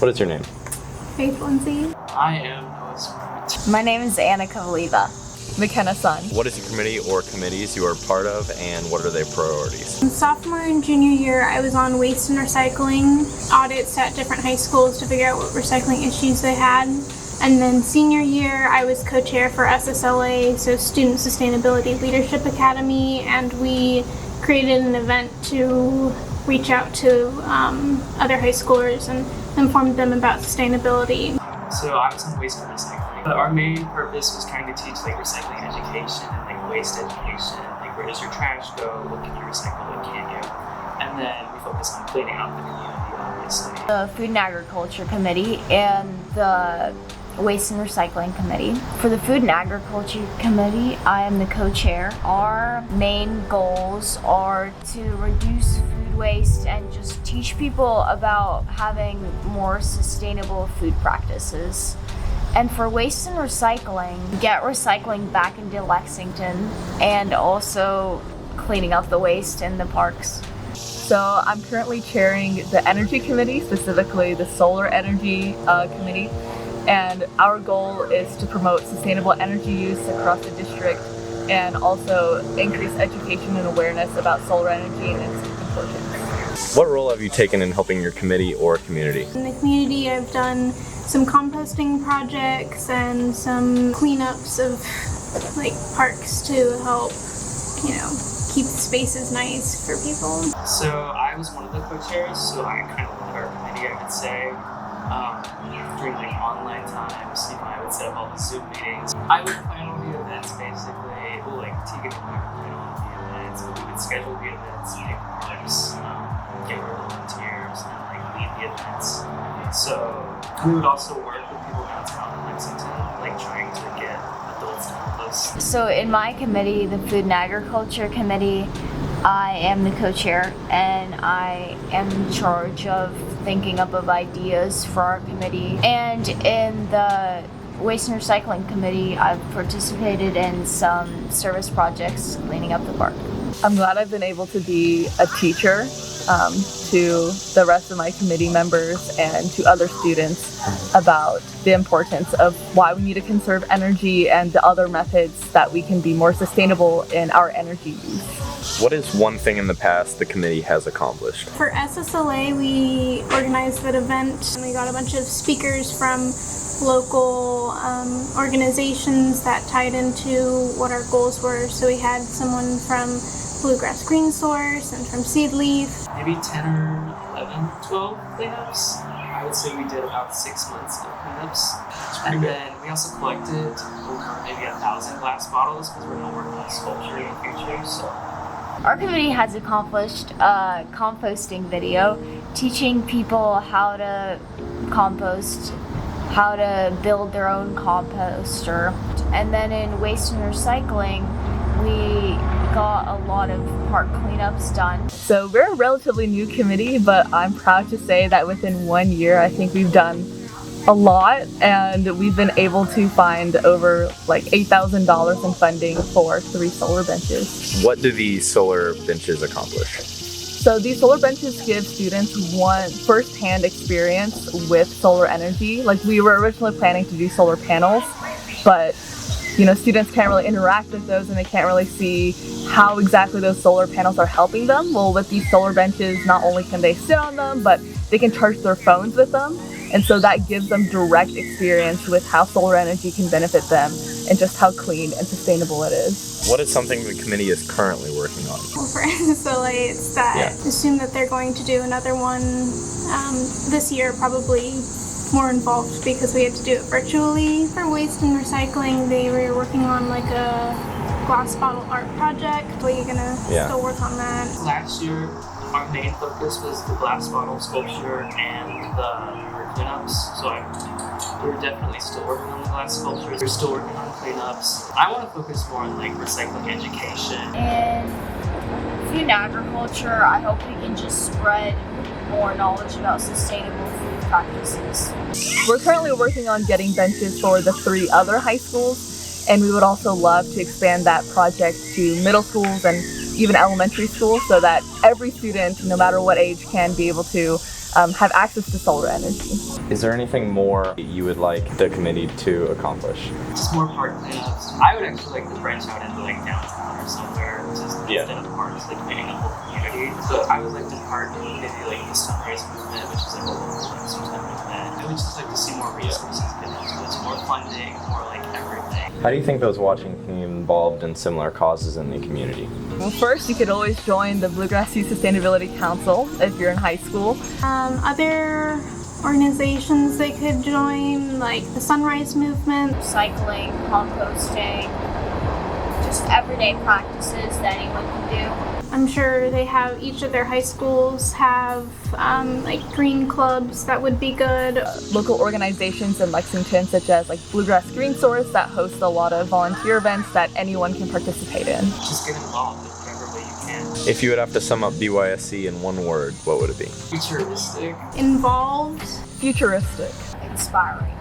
What is your name? Faith Lindsay. I am Noah Smart. My name is Anna Kavaliva. McKenna Sun. What is the committee or committees you are part of, and what are their priorities? In sophomore and junior year, I was on waste and recycling audits at different high schools to figure out what recycling issues they had. And then senior year, I was co-chair for SSLA, so Student Sustainability Leadership Academy, and we created an event to reach out to other high schoolers and inform them about sustainability. So I was on waste and recycling. But our main purpose was trying to teach recycling education and waste education. Where does your trash go? What can you recycle? What can't you? And then we focus on cleaning out the community, obviously. The Food and Agriculture Committee and the Waste and Recycling Committee. For the Food and Agriculture Committee, I am the co-chair. Our main goals are to reduce food waste and just teach people about having more sustainable food practices. And for waste and recycling, get recycling back into Lexington and also cleaning up the waste in the parks. So I'm currently chairing the Energy Committee, specifically the Solar Energy Committee. And our goal is to promote sustainable energy use across the district and also increase education and awareness about solar energy and its importance. What role have you taken in helping your committee or community? In the community, I've done some composting projects and some cleanups of parks to help, keep the spaces nice for people. So I was one of the co-chairs, so I kind of led our committee, I would say. During online times, I would set up all the Zoom meetings. I would plan all the events basically. Well, Tegan and I would plan all the events, but we would schedule the events, pick parks, get rid of volunteers, and lead the events. So we would also work with people downtown in Lexington, trying to get adults to help us. So in my committee, the Food and Agriculture Committee, I am the co-chair and I am in charge of thinking up of ideas for our committee. And in the Waste and Recycling Committee, I've participated in some service projects cleaning up the park. I'm glad I've been able to be a teacher to the rest of my committee members and to other students about the importance of why we need to conserve energy and the other methods that we can be more sustainable in our energy use. What is one thing in the past the committee has accomplished? For SSLA, we organized that event and we got a bunch of speakers from local organizations that tied into what our goals were. So we had someone from Bluegrass Green Source and from Seed Leaf. Maybe 10 or 11, 12 cleanups. I would say we did about 6 months of cleanups. And then we also collected over maybe 1,000 glass bottles because we're going to work on sculpture in the future. So our committee has accomplished a composting video teaching people how to compost, how to build their own composter. And then in waste and recycling, we got a lot of park cleanups done. So we're a relatively new committee, but I'm proud to say that within 1 year, I think we've done a lot, and we've been able to find over $8,000 in funding for 3 solar benches. What do these solar benches accomplish? So these solar benches give students one first-hand experience with solar energy. We were originally planning to do solar panels, but students can't really interact with those and they can't really see how exactly those solar panels are helping them. Well, with these solar benches, not only can they sit on them, but they can charge their phones with them. And so that gives them direct experience with how solar energy can benefit them and just how clean and sustainable it is. What is something the committee is currently working on? Well, for SSLA, it's that assume that they're going to do another one this year, probably more involved because we had to do it virtually. For waste and recycling, they were working on a glass bottle art project. Are you gonna still work on that? last year, our main focus was the glass bottle sculpture and the cleanups. So we're definitely still working on the glass sculptures. We're still working on cleanups. I want to focus more on recycling education. In food and agriculture, I hope we can just spread more knowledge about sustainable food practices. We're currently working on getting benches for the 3 other high schools, and we would also love to expand that project to middle schools and even elementary schools so that every student, no matter what age, can be able to have access to solar energy. Is there anything more you would like the committee to accomplish? Just more park cleanups. I would actually like to branch out into like downtown or somewhere, just instead of parks, like cleaning the whole community. So I would like to partner with maybe like the Sunrise movement, which is like a local like suicide movement. I would just like to see more resources get into this, more funding, more like everything. How do you think those watching can be involved in similar causes in the community? Well, first, you could always join the Bluegrass Sustainability Council if you're in high school. Other organizations they could join, like the Sunrise Movement. Cycling, composting, just everyday practices that anyone can do. I'm sure they have, each of their high schools have like green clubs that would be good. Local organizations in Lexington, such as like Bluegrass Green Source, that host a lot of volunteer events that anyone can participate in. Just get involved in whatever way you can. If you would have to sum up BYSC in one word, what would it be? Futuristic. Involved. Futuristic. Inspiring.